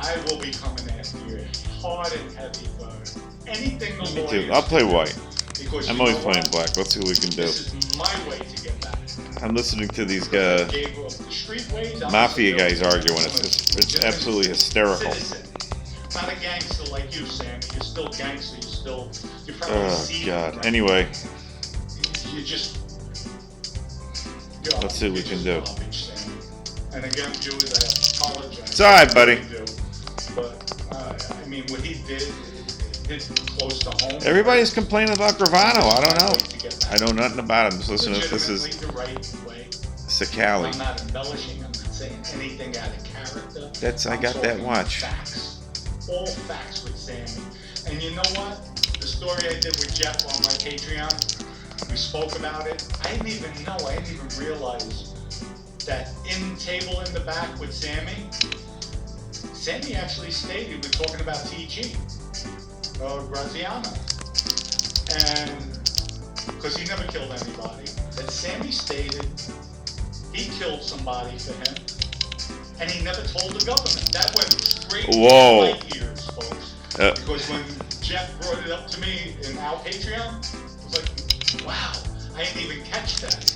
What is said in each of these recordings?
I will be coming after you hard and heavy for anything the Me lawyers too. I'll play can do. white. Because I'm you always know playing what? black. Let's see what we can do. This is my way to get back. I'm listening to these Because I gave up the street ways, I'm mafia still guys arguing. It's absolutely hysterical. citizen. Not a gangster like you, Sammy. You're still gangster. You're probably Oh God. Anyway, you just. let's see what we can do. Garbage, Sammy. And again, viewers, I apologize. It's all right, buddy. But I mean, what he did hit close to home. Everybody's complaining about Gravano. I don't know. know. I know nothing about him. Just listen to this. This is the right way. Sakali. I'm not embellishing. I'm not saying anything out of character. I got that watch. Facts. All facts with Sammy. And you know what? The story I did with Jeff on my Patreon, we spoke about it. I didn't even know. I didn't even realize that in table in the back with Sammy actually stated, we're talking about TG, Graziano. And because he never killed anybody, that Sammy stated he killed somebody for him, and he never told the government. That went straight to my ears, folks. Because when Jeff brought it up to me in our Patreon, I was like, wow, I didn't even catch that.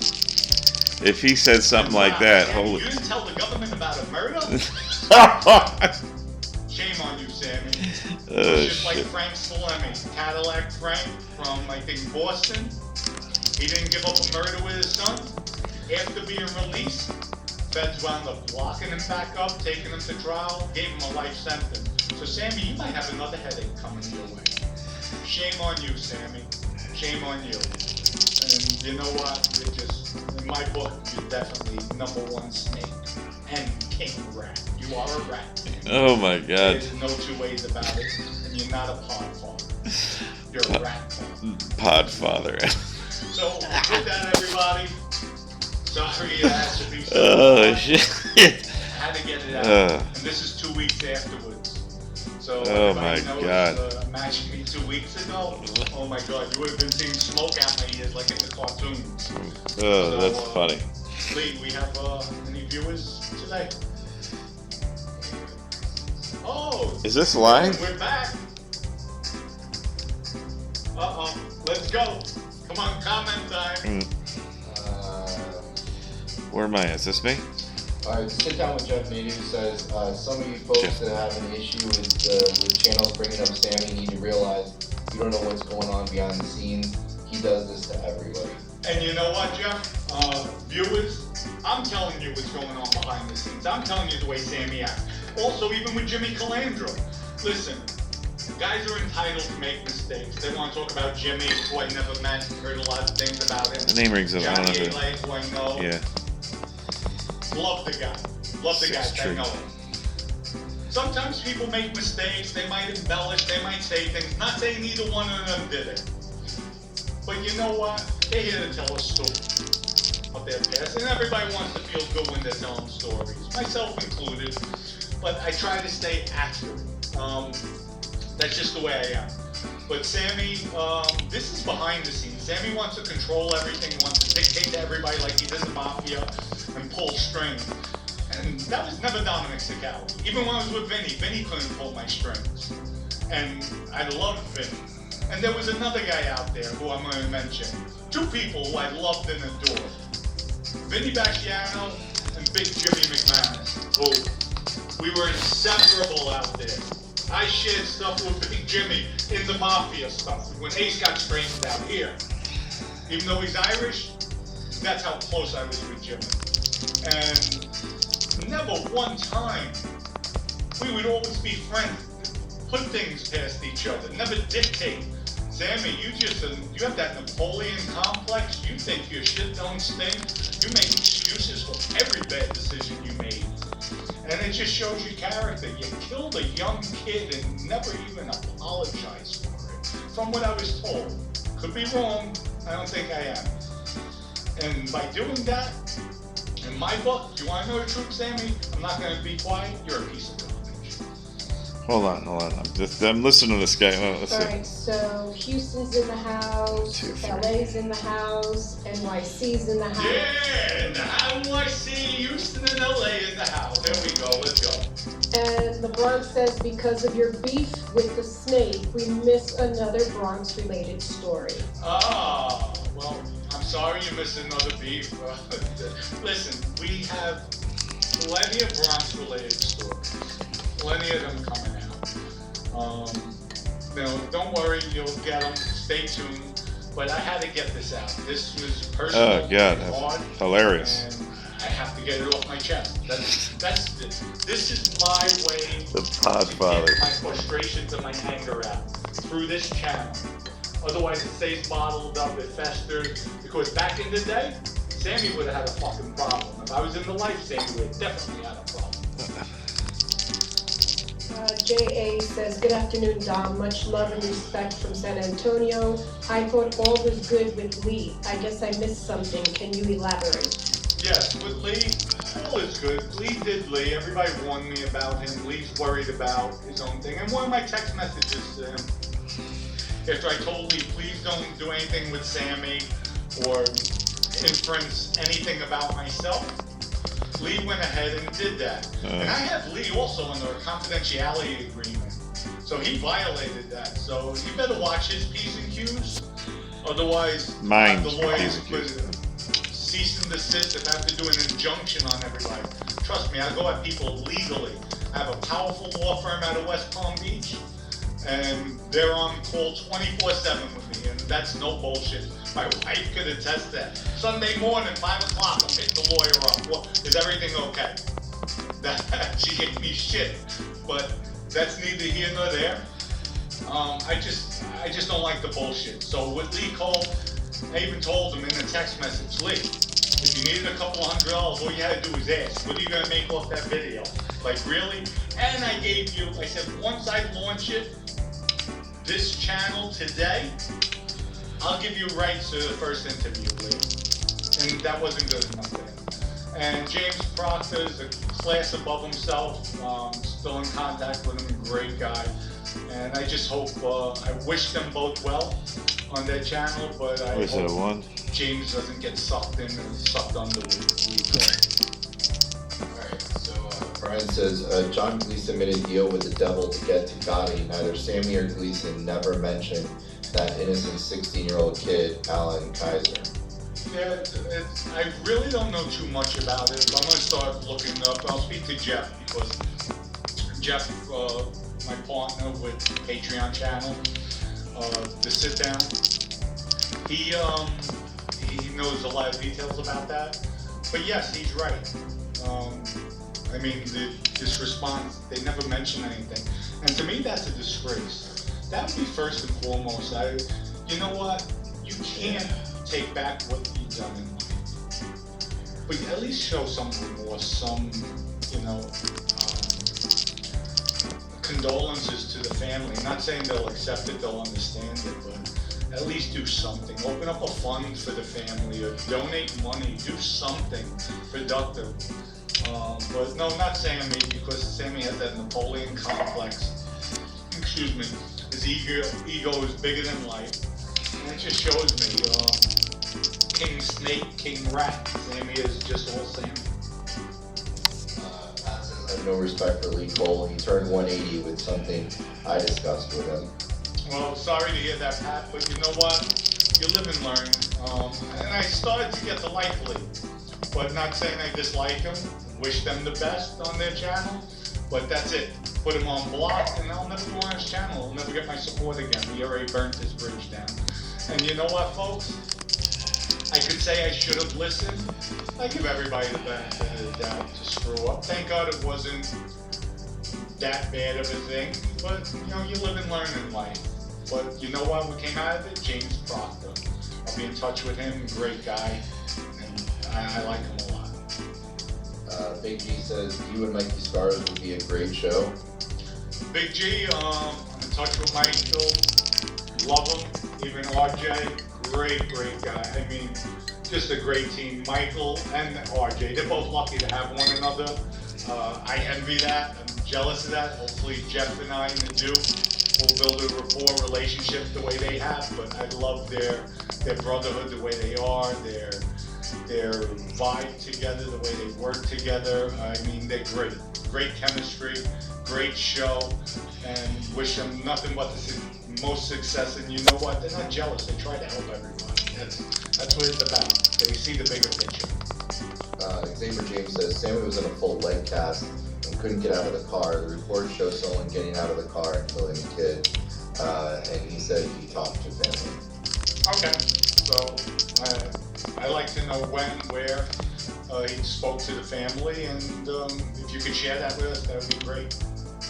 If he said something like that, Sammy, holy. you didn't tell the government about a murder? Shame on you, Sammy. Just like Frank Salemi, Cadillac Frank from, I think, Boston. He didn't give up a murder with his son. After being released, feds wound up locking him back up, taking him to trial, gave him a life sentence. So, Sammy, you might have another headache coming your way. Shame on you, Sammy. Shame on you. And you know what? You're just, in my book, you're definitely #1 snake and king rat. You are a rat. Oh my God. There's no two ways about it. And you're not a pod father. You're a rat father. Pod father. So, with that, everybody. Sorry it has to be so. Oh shit. I had to get it out. And this is 2 weeks afterwards. So, oh my knows, God. Imagine me 2 weeks ago. Oh my God, you would have been seeing smoke out my ears like in the cartoons. Oh, that's funny. Lee, we have any viewers today? Oh. Is this live? We're back. Uh-oh. Let's go. Come on, comment time. Where am I? Is this me? Alright, sit down with Jeff Nadeau says, some of you folks that have an issue with channels bringing up Sammy need to realize you don't know what's going on behind the scenes. He does this to everybody. And you know what, Jeff? Viewers, I'm telling you what's going on behind the scenes. I'm telling you the way Sammy acts. Also, even with Jimmy Calandro. Listen, guys are entitled to make mistakes. They want to talk about Jimmy, who I never met, heard a lot of things about him. The name rings a bell. Johnny A. who I know. Yeah. Love the guy. Love the guy. I know him. Sometimes people make mistakes. They might embellish. They might say things. Not saying either one of them did it. But you know what? They're here to tell a story of their past. And everybody wants to feel good when they're telling stories. Myself included. But I try to stay accurate. That's just the way I am. But Sammy, this is behind the scenes. Sammy wants to control everything. He wants to dictate to everybody like he does in Mafia and pull strings. And that was never Dominic Sicali. Even when I was with Vinny couldn't pull my strings. And I loved Vinny. And there was another guy out there who I'm going to mention. Two people who I loved and adored. Vinny Basciano and Big Jimmy McManus. Who we were inseparable out there. I shared stuff with Big Jimmy in the Mafia stuff. When Ace got straightened out here. Even though he's Irish, that's how close I was with Jimmy. And never one time, we would always be friends, put things past each other, never dictate. Sammy, you have that Napoleon complex. You think your shit don't stink. You make excuses for every bad decision you made. And it just shows your character. You killed a young kid and never even apologized for it. From what I was told. Could be wrong. I don't think I am. And by doing that, in my book, you want to know the truth, Sammy? I'm not going to be quiet. You're a piece of garbage. Hold on. I'm listening to this guy. Let's see. Alright, so Houston's in the house, LA's in the house, NYC's in the house. Yeah, in the NYC, Houston and LA in the house. There we go. Let's go. And the Bronx says, because of your beef with the snake, we miss another Bronx-related story. Ah, well, I'm sorry you missed another beef. Listen, we have plenty of Bronx-related stories. Plenty of them coming out. Don't worry, you'll get them. Stay tuned. But I had to get this out. This was personal. Oh God, hard, hilarious. And I have to get it off my chest. This is my way The to Podfather. get my frustrations and my anger out through this channel. Otherwise, it stays bottled up, it festers. Because back in the day, Sammy would have had a fucking problem. If I was in the life, Sammy would have definitely had a problem. J.A. says, good afternoon, Dom. Much love and respect from San Antonio. I thought all was good with Lee. I guess I missed something. Can you elaborate? Yes, with Lee, all is good. Lee did Lee. Everybody warned me about him. Lee's worried about his own thing. And one of my text messages to him, after I told Lee, please don't do anything with Sammy or inference anything about myself, Lee went ahead and did that. And I have Lee also under a confidentiality agreement. So he violated that. So you better watch his P's and Q's. Otherwise, Mind the lawyers P's and could cease and desist if I have to do an injunction on everybody. Trust me, I go at people legally. I have a powerful law firm out of West Palm Beach, and they're on call 24/7 with me, and that's no bullshit. My wife could attest that. Sunday morning, 5 o'clock, I'm hitting the lawyer up. Well, is everything okay? She gave me shit, but that's neither here nor there. I just don't like the bullshit. So with Lee Cole, I even told him in the text message, Lee, if you needed a couple $100, all you had to do was ask. What are you gonna make off that video? Like, really? And I said, once I launch it, this channel today, I'll give you rights to the first interview, Lee. And that wasn't good enough for him. And James Proctor is a class above himself. Still in contact with him, great guy. And I just hope, I wish them both well on their channel, but I Was it a hope one? James doesn't get sucked in and sucked under Alright, so Brian says, John Gleason made a deal with the devil to get to Gotti. Neither Sammy or Gleason never mentioned that innocent 16-year-old kid, Alan Kaiser. Yeah, I really don't know too much about it, but I'm going to start looking up. I'll speak to Jeff, because Jeff, my partner with Patreon channel, the Sit Down, he knows a lot of details about that. But yes, he's right. I mean, this response, they never mention anything. And to me, that's a disgrace. That would be first and foremost. You know what? You can't take back what you've done in life. But at least show some remorse, some, condolences to the family. I'm not saying they'll accept it, they'll understand it, but at least do something. Open up a fund for the family, or donate money, do something productive. But no, not Sammy, because Sammy has that Napoleon complex. Excuse me. His ego is bigger than life. And it just shows me, King Snake, King Rat. Sammy is just all Sammy. Pat says, I have no respect for Lee Cole. He turned 180 with something I discussed with him. Well, sorry to hear that, Pat, but you know what? You live and learn. And I started to get to like Lee, but not saying I dislike him. Wish them the best on their channel, but that's it. Put him on block, and I'll never go on his channel. He'll never get my support again. He already burnt his bridge down. And you know what, folks? I could say I should have listened. I give everybody the benefit of the doubt to screw up. Thank God it wasn't that bad of a thing, but you live and learn in life. But you know what? We came out of it, James Proctor. I'll be in touch with him, great guy, and I like him a lot. Big G says, you and Mikey Scars would be a great show. Big G, I'm in touch with Michael, love him, even RJ, great guy. I mean, just a great team. Michael and RJ, they're both lucky to have one another. I envy that, I'm jealous of that. Hopefully Jeff and I and the Duke will build a rapport relationship the way they have, but I love their brotherhood, the way they are, their vibe together, the way they work together. I mean, they're great. great chemistry, great show, and wish them nothing but the most success. And you know what? They're not jealous. They try to help everybody. That's what it's about. They see the bigger picture. Xavier James says Sammy was in a full leg cast and couldn't get out of the car. The report shows someone getting out of the car and killing a kid. And he said he talked to family. Okay, so I like to know when, where he spoke to the family, and if you could share that with us, that would be great.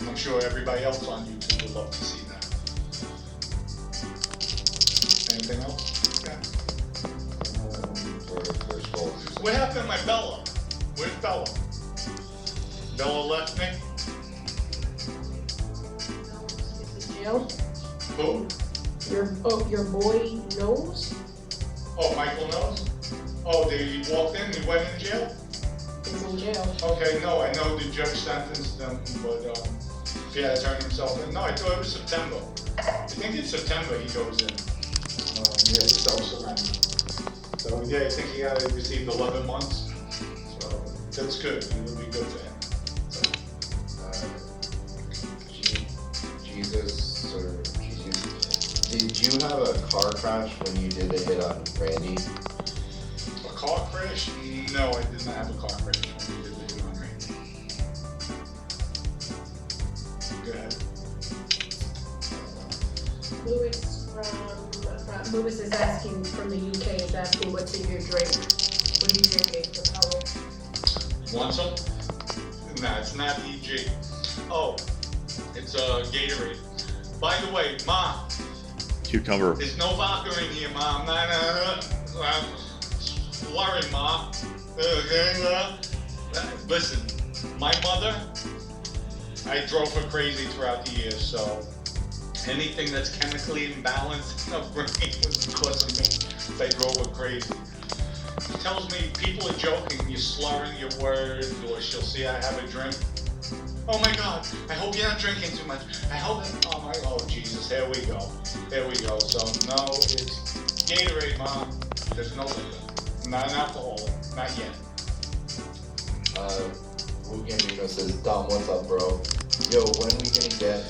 And I'm sure everybody else on YouTube would love to see that. Anything else? Yeah. What happened to my Bella? Where's Bella? Bella left me? Jill, Who? your boy knows? Oh, Michael knows? Oh, he walked in, he went in jail? He's in jail. Okay, no, I know the judge sentenced him, but if he had to turn himself in. No, I thought it was September. I think it's September he goes in. Yeah, he's self-surrender. So yeah, I think he received 11 months. So that's good. It would be good for him. Did you have a car crash when you did a hit on Randy? A car crash? No, I did not have a car crash when we did the hit on Randy. Go ahead. Lewis is asking from the UK, is asking what's in your drink. What are you drinking? For power? Want some? Nah, it's not EG. Oh, it's Gatorade. By the way, Ma, Cucumber. there's no vodka in here, Ma. I'm not worried, Ma. Listen, my mother, I drove her crazy throughout the years, so anything that's chemically imbalanced in her brain was because of me. I drove her crazy. She tells me people are joking, you're slurring your words, or she'll see I have a drink. Oh my God, I hope you're not drinking too much. I hope, oh Jesus, here we go. Here we go. So no, it's Gatorade, Mom. There's no liquor. Not an alcoholic, not yet. Gambino says, Dom, what's up, bro? Yo, when are we gonna get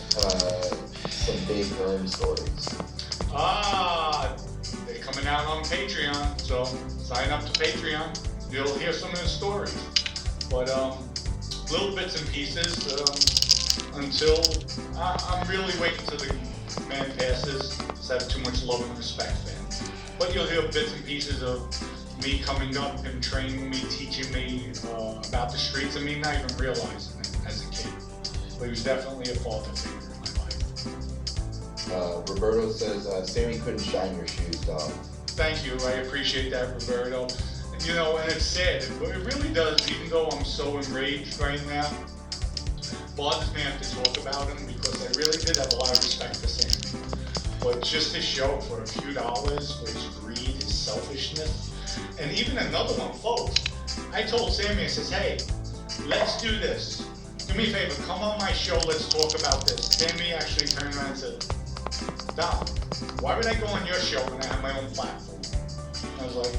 some big Herm stories? They're coming out on Patreon, so sign up to Patreon. You'll hear some of the stories. But little bits and pieces until I'm really waiting till the man passes. I have too much love and respect for him. But you'll hear bits and pieces of me coming up and training me, teaching me about the streets, and me not even realizing it as a kid. But he was definitely a father figure in my life. Roberto says, Sammy couldn't shine your shoes, Dom. Thank you, I appreciate that, Roberto. You know, and it's sad, it really does, even though I'm so enraged right now, bothers me to have to talk about him because I really did have a lot of respect for Sammy. But just to show for a few dollars, for his greed, his selfishness, and even another one, folks, I told Sammy, I says, hey, let's do this. Do me a favor, come on my show, let's talk about this. Sammy actually turned around and said, Dom, why would I go on your show when I have my own platform? I was like,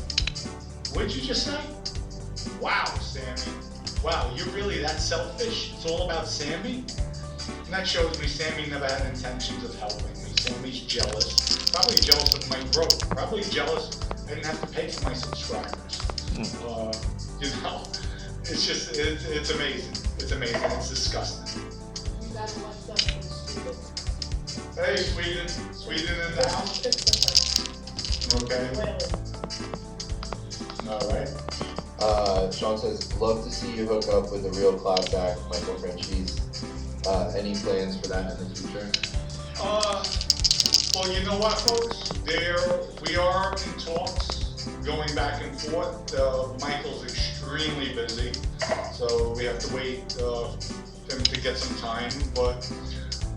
what'd you just say? Wow, Sammy. Wow, you're really that selfish? It's all about Sammy? And that shows me Sammy never had intentions of helping me. Sammy's jealous. Probably jealous of my growth. Probably jealous I didn't have to pay for my subscribers. You know, it's just, it's amazing. It's amazing. It's disgusting. You gotta watch that from Sweden. Hey, Sweden. Sweden in the house. Okay. All right. Sean says, love to see you hook up with a real class act, Michael Franchise. Any plans for that in the future? Well, you know what, folks? We are in talks, going back and forth. Michael's extremely busy, so we have to wait for him to get some time. But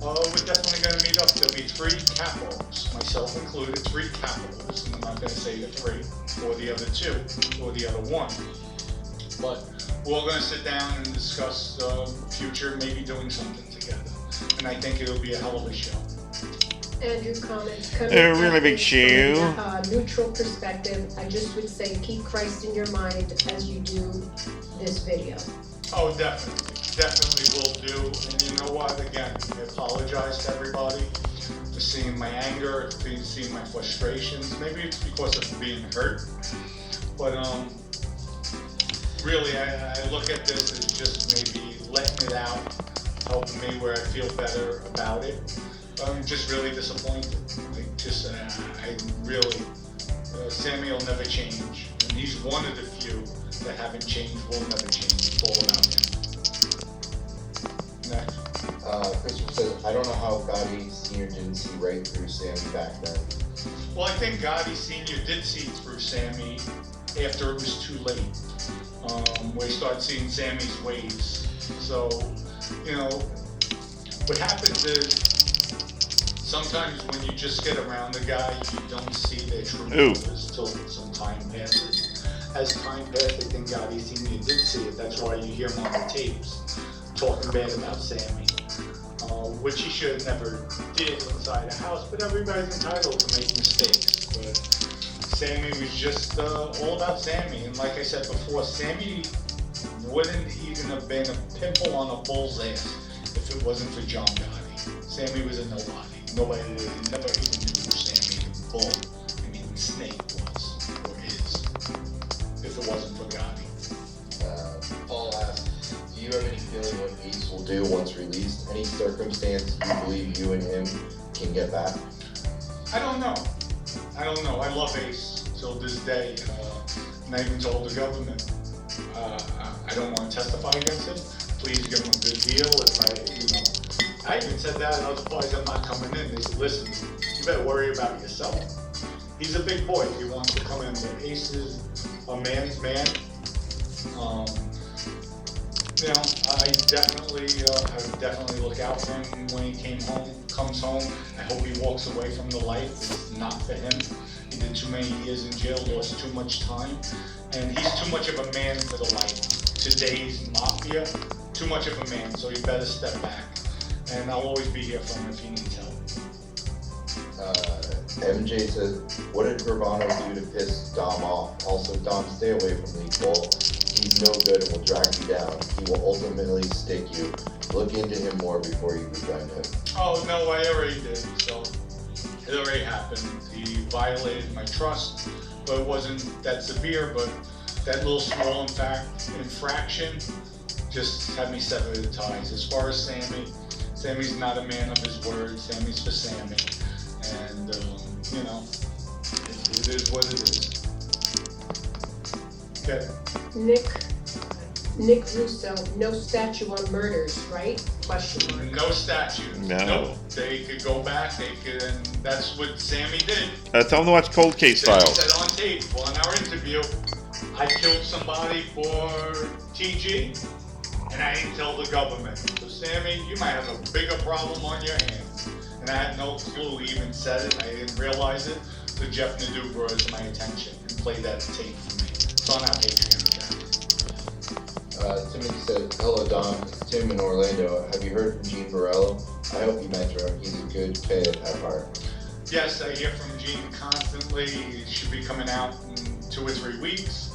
we're definitely going to meet up. There'll be 3 capos, myself included, 3 capos, and I'm not going to say the 3, or the other 2, or the other 1. But we're all going to sit down and discuss future, maybe doing something together. And I think it'll be a hell of a show. Andrew comments coming A really big shoe. from a neutral perspective. I just would say keep Christ in your mind as you do this video. Oh, definitely will do. And you know what? Again, I apologize to everybody for seeing my anger, for seeing my frustrations. Maybe it's because of being hurt, but really, I look at this as just maybe letting it out, helping me where I feel better about it. I'm just really disappointed. I really, Sammy will never change, and he's one of the few that haven't changed, will never change. It's all about him. Next. Christopher says, I don't know how Gotti Sr. didn't see right through Sammy back then. Well, I think Gotti Sr. did see through Sammy after it was too late, where he started seeing Sammy's ways. So, you know, what happens is, sometimes when you just get around the guy, you don't see their true colors till some time passes. As time passed, I think Gotti Sr. did see it. That's why you hear him on the tapes talking bad about Sammy, which he should have never did inside the house. But everybody's entitled to make mistakes. But Sammy was just all about Sammy. And like I said before, Sammy wouldn't even have been a pimple on a bull's ass if it wasn't for John Gotti. Sammy was a nobody. Nobody never even knew who Sammy the bull, I mean snake was, or is, if it wasn't for Gotti. Paul asks, do you have any feeling what Ace will do once released? Any circumstance you believe you and him can get back? I don't know. I love Ace till this day. And I even told the government, I don't want to testify against him. Please give him a good deal. I even said that in other parties, I'm not coming in. They said, listen, you better worry about yourself. He's a big boy if he wants to come in, but Ace is a man's man. You know, I would definitely look out for him when he comes home. I hope he walks away from the life. It's not for him. He did too many years in jail, lost too much time, and he's too much of a man for the life. Today's mafia, too much of a man, so he better step back. And I'll always be here for him if he needs help. MJ says, what did Gravano do to piss Dom off? Also, Dom, stay away from Lee Cole. He's no good and will drag you down. He will ultimately stick you. Look into him more before you befriend him. Oh, no, I already did. So, it already happened. He violated my trust, but it wasn't that severe, but that little small infraction just had me sever the ties. As far as Sammy's not a man of his word. Sammy's for Sammy. And, you know, it is what it is. Okay. Nick Russo, no statue on murders, right? Question mark. No statue. No. Nope. They could go back, and that's what Sammy did. Tell them to watch Cold Case Sammy Files. said on tape, on our interview, I killed somebody for TG, and I didn't tell the government. So Sammy, you might have a bigger problem on your hands. And I had no clue he even said it. I didn't realize it. So Jeff Nadeau brought it to my attention and played that tape for me. It's on our Patreon account. Timothy said, hello Dom, it's Tim in Orlando. Have you heard from Gene Borello? I hope you met him. He's a good kid at heart. Yes, I hear from Gene constantly. He should be coming out in 2 or 3 weeks.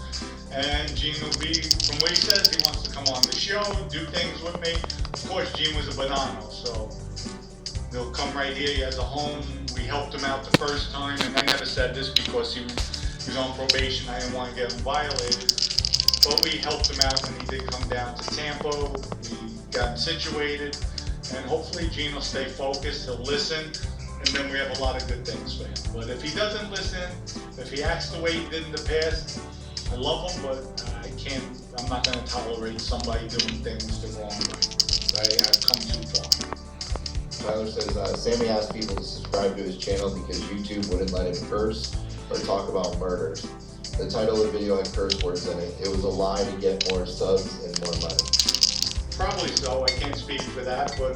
And Gene will be, from what he says, he wants to come on the show, do things with me. Of course, Gene was a banana, so he'll come right here. He has a home. We helped him out the first time, and I never said this because he was on probation. I didn't want to get him violated. But we helped him out, and he did come down to Tampa. We got him situated, and hopefully Gene will stay focused. He'll listen, and then we have a lot of good things for him. But if he doesn't listen, if he acts the way he did in the past, I love him, but I'm not going to tolerate somebody doing things the wrong way. I've come too far. Tyler says, Sammy asked people to subscribe to his channel because YouTube wouldn't let him curse or talk about murders. The title of the video had curse words in it. It was a lie to get more subs and more money. Probably so. I can't speak for that, but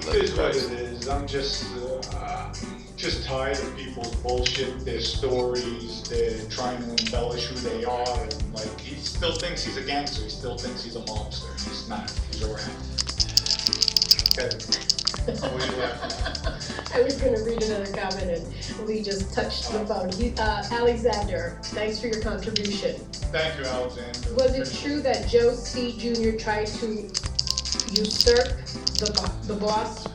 it is what it is. I'm just tired of people's bullshit, their stories. They're trying to embellish who they are, and like he still thinks he's a gangster. He still thinks he's a mobster. He's not. He's a rat. Okay. What are you laughing at? I was gonna read another comment and we just touched the phone. Alexander, thanks for your contribution. Thank you, Alexander. Was it true that Joe C. Jr. tried to usurp the boss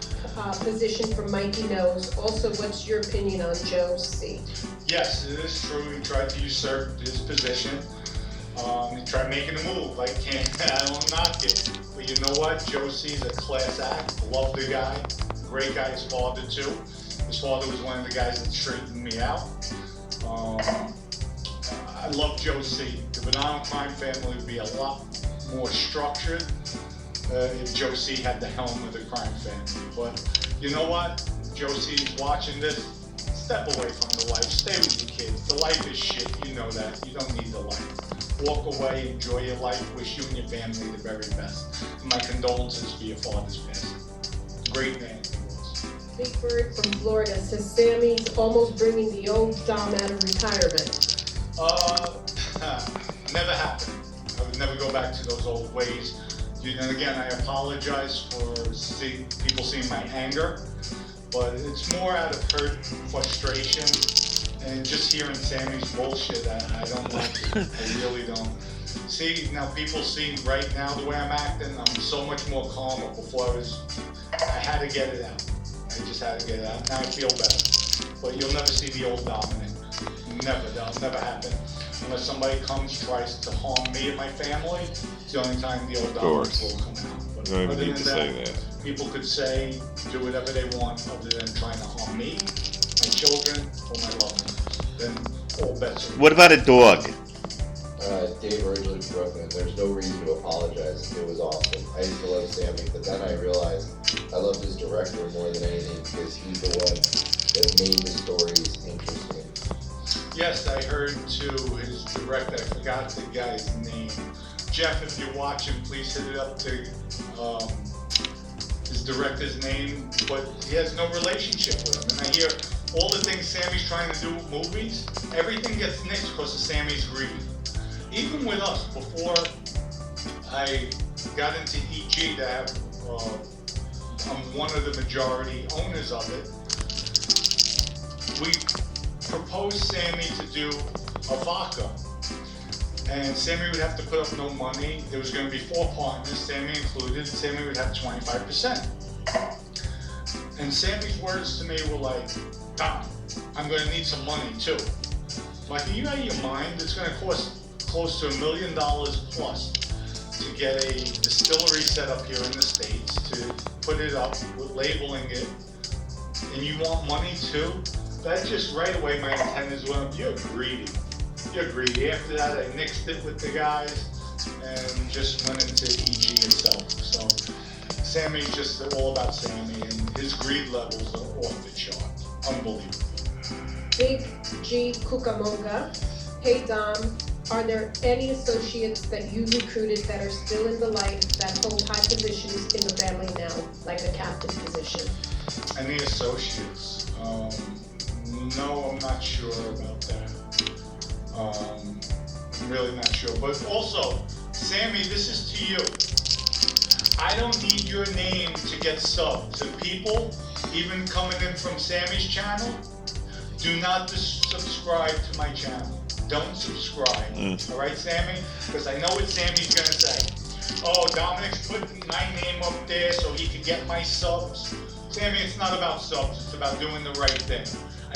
position from Mikey Nose? Also, what's your opinion on Joe C.? Yes, it is true. He tried to usurp his position. He tried making a move. I don't knock it. But you know what? Joe C. is a class act. Love the guy. Great guy. His father, too. His father was one of the guys that straightened me out. I love Joe C. The Banana Crime family would be a lot more structured if Joe C. had the helm of the crime family. But you know what? Joe C. is watching this. Step away from the life. Stay with your kids. The life is shit. You know that. You don't need the life. Walk away. Enjoy your life. Wish you and your family the very best. And my condolences for your father's passing. Great man he was. Big Bird from Florida says Sammy's almost bringing the old Dom out of retirement. Never happened. I would never go back to those old ways. And again, I apologize for people seeing my anger, but it's more out of hurt, frustration, and just hearing Sammy's bullshit. I don't like it. I really don't. See, now people see right now the way I'm acting, I'm so much more calmer. Before I had to get it out. I just had to get it out. Now I feel better. But you'll never see the old Dominic. Never. That'll never happen. Unless somebody tries to harm me and my family, it's the only time the old Dominic will come out. But You don't other even need than to say that. people could say, do whatever they want other than trying to harm me, my children, or my loved ones. Then all bets are What about a dog? Dave originally from Brooklyn, there's no reason to apologize. It was awesome. I used to love Sammy, but then I realized I loved his director more than anything because he's the one that made the stories interesting. Yes, I heard too, his director, I forgot the guy's name. Jeff, if you're watching, please hit it up to his director's name, but he has no relationship with him. And I hear all the things Sammy's trying to do with movies, everything gets nixed because of Sammy's greed. Even with us, before I got into EG, I'm one of the majority owners of it, we proposed Sammy to do a vodka. And Sammy would have to put up no money. There was going to be 4 partners, Sammy included. Sammy would have 25%. And Sammy's words to me were like, Dom, I'm going to need some money too. Like, are you out of your mind? It's going to cost close to $1 million plus to get a distillery set up here in the States, to put it up with labeling it, and you want money too? That just right away my antennas went up. You're greedy. You're greedy. After that, I nixed it with the guys and just went into EG itself. So Sammy's just all about Sammy, and his greed levels are off the chart. Unbelievable. Big G Cucamonga. Hey Dom, are there any associates that you recruited that are still in the life that hold high positions in the family now, like a captain position? Any associates? No, I'm not sure about that. I'm really not sure. But also, Sammy, this is to you. I don't need your name to get subs. And people, even coming in from Sammy's channel, do not subscribe to my channel. Don't subscribe. All right, Sammy? Because I know what Sammy's going to say. Oh, Dominic's putting my name up there so he can get my subs. Sammy, it's not about subs. It's about doing the right thing.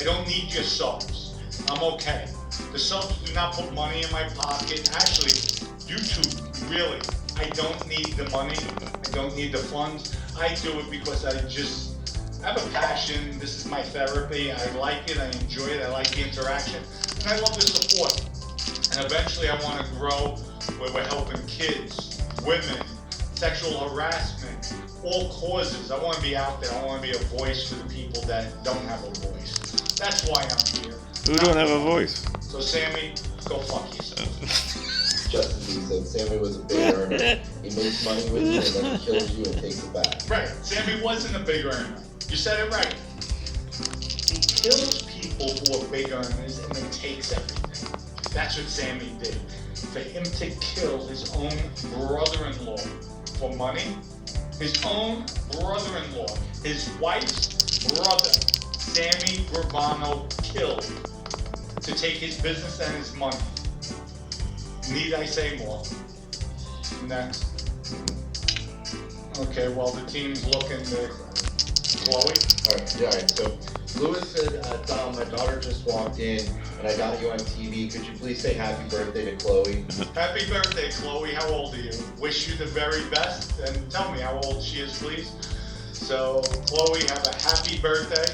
I don't need your subs. I'm okay. The subs do not put money in my pocket. Actually, YouTube, really, I don't need the money. I don't need the funds. I do it because I have a passion. This is my therapy. I like it. I enjoy it. I like the interaction. And I love the support. And eventually I want to grow where we're helping kids, women, sexual harassment, all causes. I want to be out there. I want to be a voice for the people that don't have a voice. That's why I'm here. Who don't have a voice? So Sammy, go fuck yourself. Justin B said Sammy was a big earner. He makes money with you and then he kills you and takes it back. Right. Sammy wasn't a big earner. You said it right. He kills people who are big earners and then takes everything. That's what Sammy did. For him to kill his own brother-in-law for money, his own brother-in-law, his wife's brother, Sammy Gravano, killed to take his business and his money. Need I say more? Next. Okay, well, the team's looking there. Chloe? Alright, so Lewis said, Dom, my daughter just walked in and I got you on TV. Could you please say happy birthday to Chloe? Happy birthday, Chloe. How old are you? Wish you the very best, and tell me how old she is, please. So, Chloe, have a happy birthday,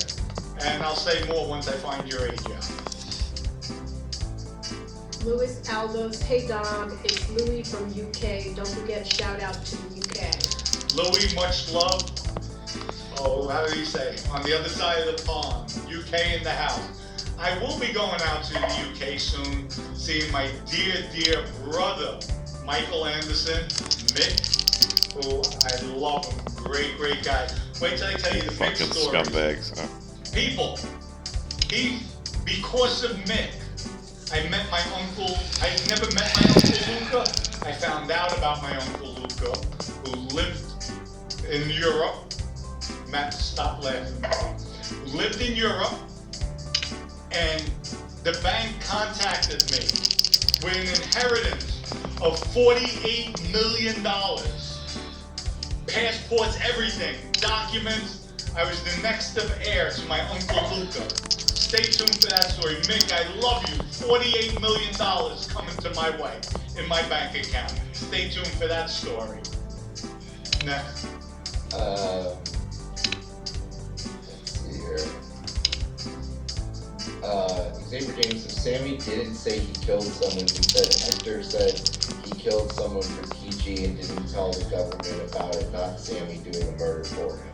and I'll say more once I find your age out. Louis Aldos, hey Dom, it's Louis from UK. Don't forget, shout out to the UK. Louis, much love. Oh, how do you say? On the other side of the pond, UK in the house. I will be going out to the UK soon, seeing my dear brother, Michael Anderson, Mick, who I love him, great guy. Wait till I tell you the big Fucking story. scumbags, huh? People, because of Mick, I met my uncle. I never met my uncle Luca. I found out about my uncle Luca, who lived in Europe. Matt, stop laughing. Who lived in Europe, and the bank contacted me with an inheritance of $48 million. Passports, everything, documents. I was the next of heir to my uncle Luca. Stay tuned for that story. Mick, I love you. $48 million coming to my way in my bank account. Stay tuned for that story. Next. Let's see here. Xavier James, if Sammy didn't say he killed someone, he said Hector said he killed someone for TG and didn't tell the government about it, not Sammy doing the murder for him.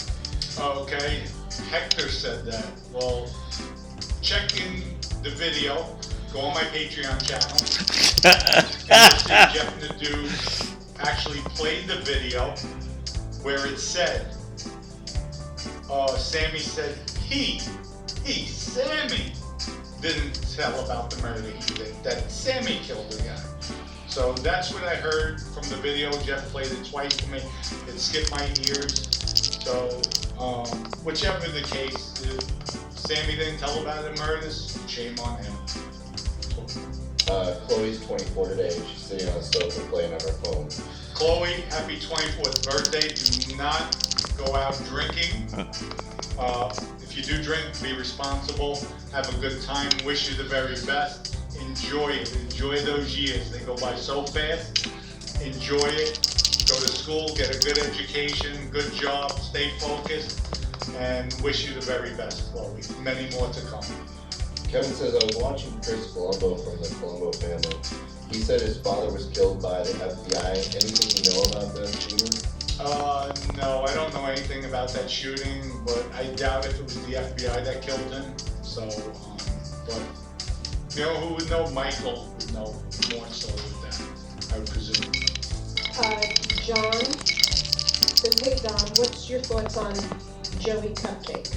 Okay, Hector said that. Well, check in the video, go on my Patreon channel, and you'll see Jeff Nadeau actually played the video where it said, Sammy said Sammy didn't tell about the murder he did, that Sammy killed the guy. So that's what I heard from the video. Jeff played it twice for me. It skipped my ears. So, whichever the case, if Sammy didn't tell about the murders, shame on him. Chloe's 24 today. She's sitting on the sofa playing on her phone. Chloe, happy 24th birthday. Do not go out drinking. If you do drink, be responsible. Have a good time. Wish you the very best. Enjoy it. Enjoy those years. They go by so fast. Enjoy it. Go to school, get a good education, good job, stay focused, and wish you the very best, Chloe. Many more to come. Kevin says, I was watching Chris Colombo from the Colombo family. He said his father was killed by the FBI. Anything you know about that shooting? No, I don't know anything about that shooting, but I doubt if it was the FBI that killed him. So, but, you know who would know? Michael would know more so with that, I would presume. John says, hey Don, what's your thoughts on Joey Cupcake?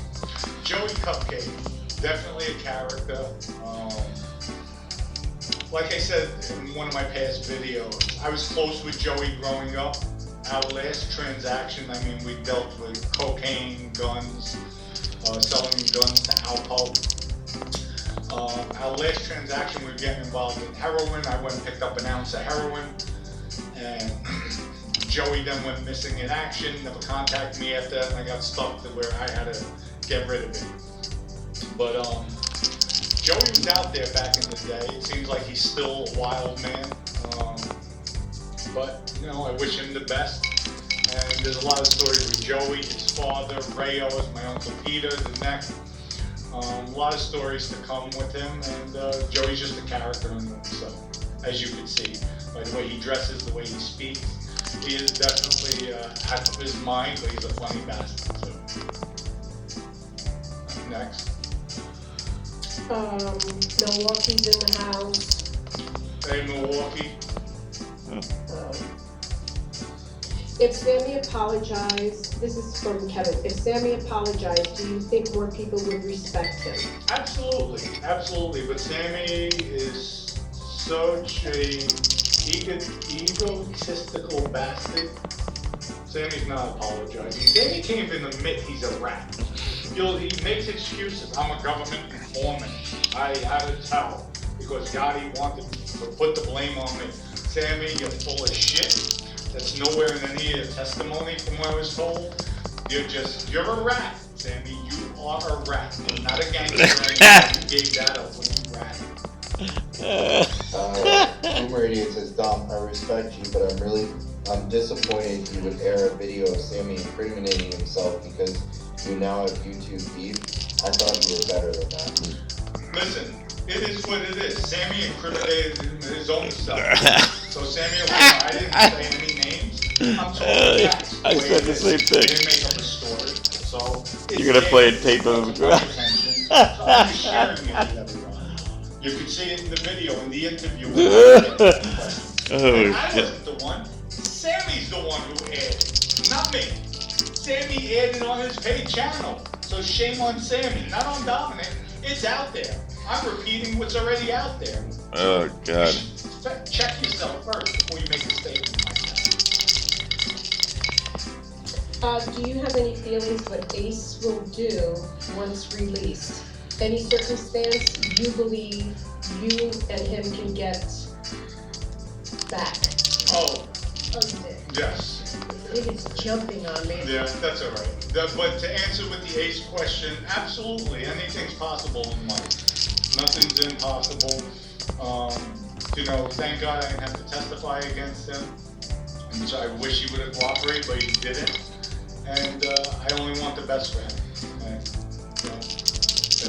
Joey Cupcake, definitely a character. Like I said in one of my past videos, I was close with Joey growing up. Our last transaction, I mean, we dealt with cocaine, guns, selling guns to Alpo. Our last transaction, we were getting involved in heroin. I went and picked up an ounce of heroin, and Joey then went missing in action, never contacted me after that, and I got stuck to where I had to get rid of it. But Joey was out there back in the day. It seems like he's still a wild man. But, you know, I wish him the best. And there's a lot of stories with Joey, his father, Rayos, my Uncle Peter, the neck. A lot of stories to come with him, and Joey's just a character in them, so, as you can see, by the way he dresses, the way he speaks. He is definitely out of his mind, but he's a funny bastard, so. Next. Milwaukee's in the house. Hey, Milwaukee. If Sammy apologized, this is from Kevin, if Sammy apologized, do you think more people would respect him? Absolutely, but Sammy is such a egotistical bastard. Sammy's not apologizing. Sammy can't even admit he's a rat. He makes excuses. I'm a government informant. I had to tell because Gotti wanted to put the blame on me. Sammy, you're full of shit. That's nowhere in any of your testimony from what I was told. You're a rat, Sammy. You are a rat. You're not a gangster or anything. You gave that up when you ratted. Boomer Idiot says, Dom, I respect you, but I'm disappointed you would air a video of Sammy incriminating himself because you now have YouTube beef. I thought you were better than that. Listen, it is what it is. Sammy incriminated his own self. So Sammy, I didn't say any names. I'm talking facts. I said the same thing. I didn't make up a story. So You're gonna play it tape of so I'm just sharing it with everyone. You could see it in the video, in the interview. I wasn't the one. Sammy's the one who added, not me. Sammy added on his paid channel. So shame on Sammy, not on Dominic. It's out there. I'm repeating what's already out there. Oh, God. Check yourself first before you make a statement like that. Do you have any feelings what Ace will do once released? Any circumstance you believe you and him can get back? Oh, Oh, you did. yes. I think it's jumping on me. Yeah, that's all right. But to answer with the Ace question, absolutely, anything's possible in life. Nothing's impossible. Thank God I didn't have to testify against him. And so I wish he would have cooperated, but he didn't. And I only want the best for him.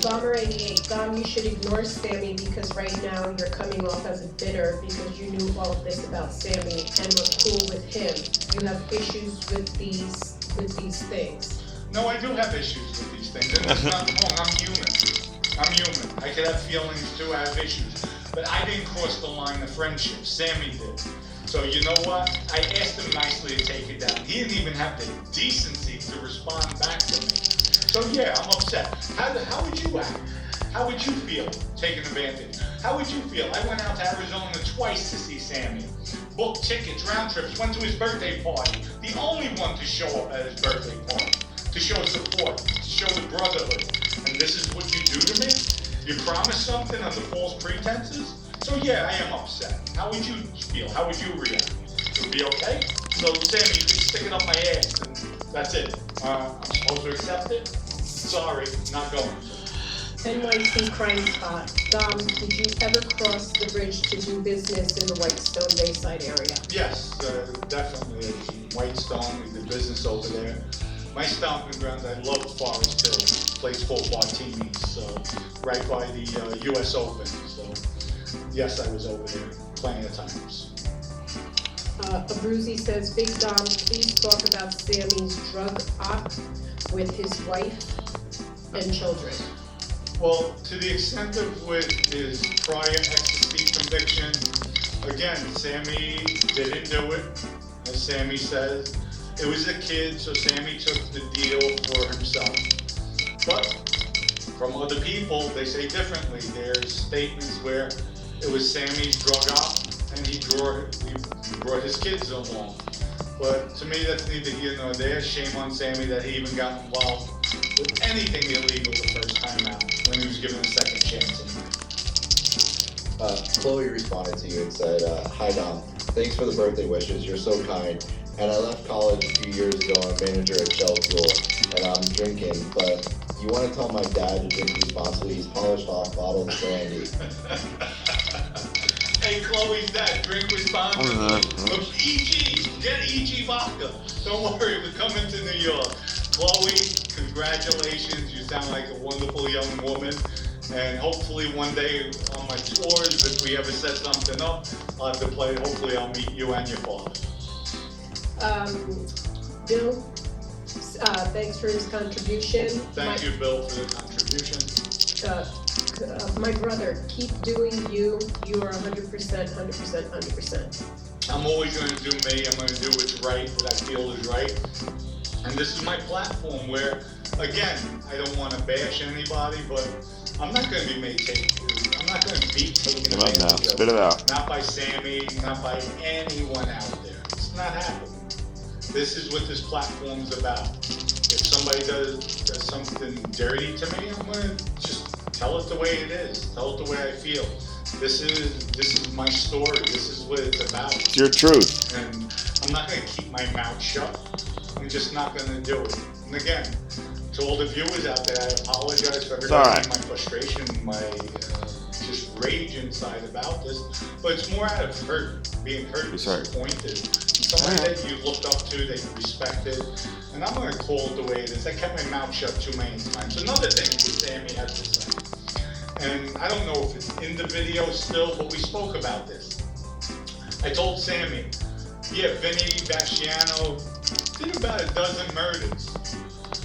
Bomber 88, Dom, you should ignore Sammy because right now you're coming off as a bitter because you knew all of this about Sammy and were cool with him. You have issues with these things. No, I do have issues with these things, and it's not wrong. I'm human. I could have feelings too, I have issues. But I didn't cross the line of friendship. Sammy did. So you know what? I asked him nicely to take it down. He didn't even have the decency to respond back to me. So yeah, I'm upset. How would you act? How would you feel taking advantage? How would you feel? I went out to Arizona twice to see Sammy. Booked tickets, round trips, went to his birthday party. The only one to show up at his birthday party. To show support, to show the brotherhood. And this is what you do to me? You promise something under false pretenses? So yeah, I am upset. How would you feel? How would you react? It would be okay? So Sammy, you can stick it up my ass and that's it. I'm supposed to accept it? Sorry, not going. NYC Crime Spot. Dom, did you ever cross the bridge to do business in the Whitestone Bayside area? Yes, definitely. Whitestone, we did business over there. My stomping grounds, I love Forest Hill, place called Bartini's, so right by the US Open. So yes, I was over there plenty of times. Abruzzi says, Big Dom, please talk about Sammy's drug op with his wife and children. Well, to the extent of with his prior ecstasy conviction, again, Sammy didn't do it, as Sammy says. It was a kid, so Sammy took the deal for himself. But from other people, they say differently. There's statements where it was Sammy's drug op, and he brought his kids along. But to me, that's neither here nor there. Shame on Sammy that he even got involved with anything illegal the first time out, when he was given a second chance in life. Chloe responded to you and said, Hi Dom, thanks for the birthday wishes, you're so kind. And I left college a few years ago, I'm a manager at Shell Fuel, and I'm drinking, but you want to tell my dad to drink responsibly, he's polished off bottles of brandy. Hey, Chloe's dad, drink responsibly. Look, EG, get EG vodka. Don't worry, we're coming to New York. Chloe, congratulations, you sound like a wonderful young woman. And hopefully one day on my tours, if we ever set something up, I'll have to play. Hopefully I'll meet you and your father. Bill, thanks for his contribution. Thank you, Bill, for the contribution. My brother, keep doing you. You are 100%, 100%, 100%. I'm always going to do me. I'm going to do what's right, what I feel is right. And this is my platform where, again, I don't want to bash anybody, but I'm not going to be I'm not going to be taken advantage of. Spit it out. Not by Sammy, not by anyone out there. It's not happening. This is what this platform's about. If somebody does something dirty to me, I'm going to just tell it the way it is. Tell it the way I feel. This is my story. This is what it's about. It's your truth. And I'm not going to keep my mouth shut. I'm just not going to do it. And again, to all the viewers out there, I apologize for everybody, my frustration, my just rage inside about this. But it's more out of hurt, being hurt, disappointed. Somebody that you looked up to, that you respected. And I'm going to call it the way it is. I kept my mouth shut too many times. Another thing that Sammy had to say. And I don't know if it's in the video still, but we spoke about this. I told Sammy, yeah, Vinny Basciano did about a dozen murders,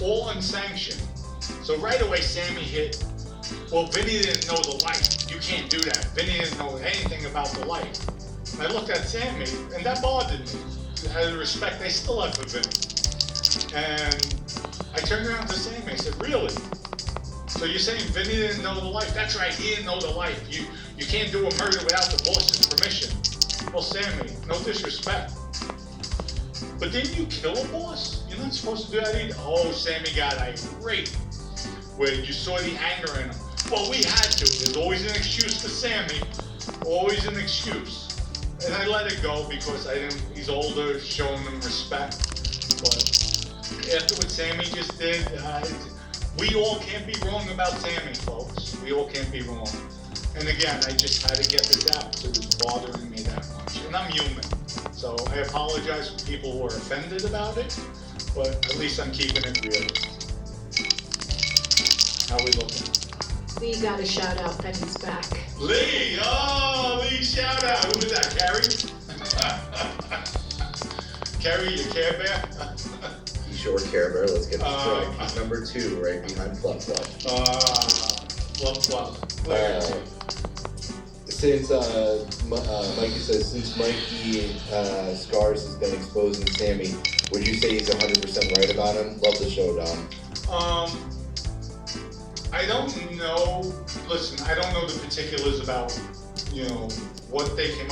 all unsanctioned. So right away, Sammy hit, well, Vinny didn't know the life. You can't do that. Vinny didn't know anything about the life. And I looked at Sammy, and that bothered me. Out of respect, I still have for Vinny. And I turned around to Sammy, I said, really? So you're saying Vinny didn't know the life? That's right, he didn't know the life. You can't do a murder without the boss's permission. Well, Sammy, no disrespect, but didn't you kill a boss? You're not supposed to do that either. Oh, Sammy got irate, where you saw the anger in him. Well, we had to. There's always an excuse for Sammy, always an excuse. And I let it go because he's older, showing him respect. But after what Sammy just did, we all can't be wrong about Sammy, folks. We all can't be wrong. And again, I just had to get this out because it was bothering me that much. And I'm human. So I apologize for people who are offended about it, but at least I'm keeping it real. How are we looking? Lee got a shout out that he's back. Lee! Oh, Lee shout out. Who was that, Carrie? Carrie, your Care Bear? Short Care Bear, let's get this right. He's number 2, right behind Fluff Fluff. Fluff. Since Mikey says, since Mikey Scars has been exposing Sammy, would you say he's 100% right about him? Love the show, Dom. I don't know. Listen, I don't know the particulars about, what they came